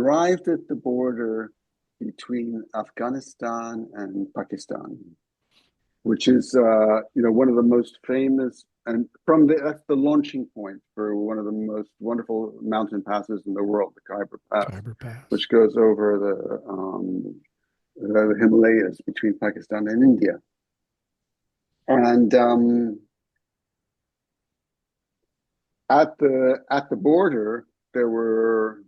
arrived at the border between Afghanistan and Pakistan, which is one of the most famous, and that's the launching point for one of the most wonderful mountain passes in the world, the Khyber Pass, Khyber Pass. which goes over the Himalayas between Pakistan and India. And at the border, there were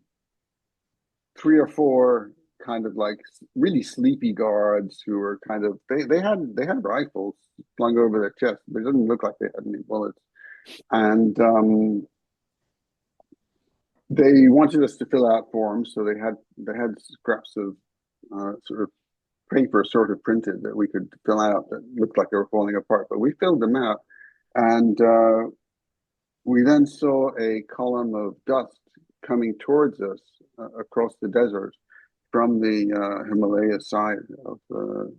three or four kind of like really sleepy guards who were kind of they had rifles slung over their chest, but it didn't look like they had any bullets. And they wanted us to fill out forms, so they had scraps of sort of paper sort of printed that we could fill out that looked like they were falling apart, but we filled them out. And we then saw a column of dust coming towards us across the desert from the Himalaya side of the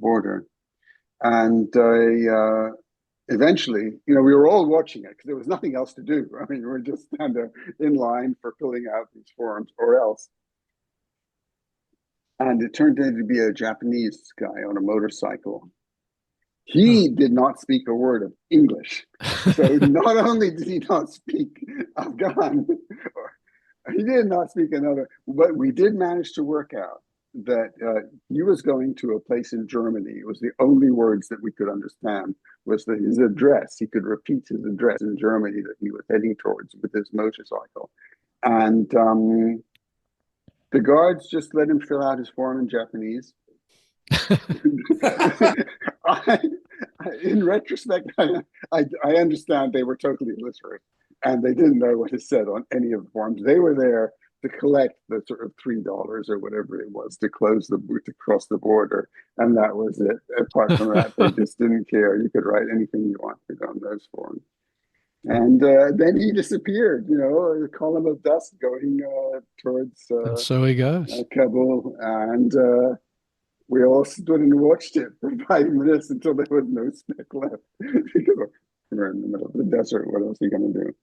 border. And eventually, we were all watching it because there was nothing else to do. I mean, we were just kind of in line for filling out these forms or else. And it turned out to be a Japanese guy on a motorcycle. Huh. He did not speak a word of English. So not only did he not speak Afghan, he did not speak another, but we did manage to work out that he was going to a place in Germany. It was the only words that we could understand was that his address. He could repeat his address in Germany that he was heading towards with his motorcycle. And the guards just let him fill out his form in Japanese. I, in retrospect, I understand they were totally illiterate and they didn't know what is said on any of the forms. They were there to collect the sort of $3 or whatever it was to cross the border, and that was it. Apart from that, they just didn't care. You could write anything you wanted on those forms. And then he disappeared, a column of dust going towards And so he goes. Kabul. And we all stood and watched it for 5 minutes until there was no speck left because we're in the middle of the desert. What else are you going to do?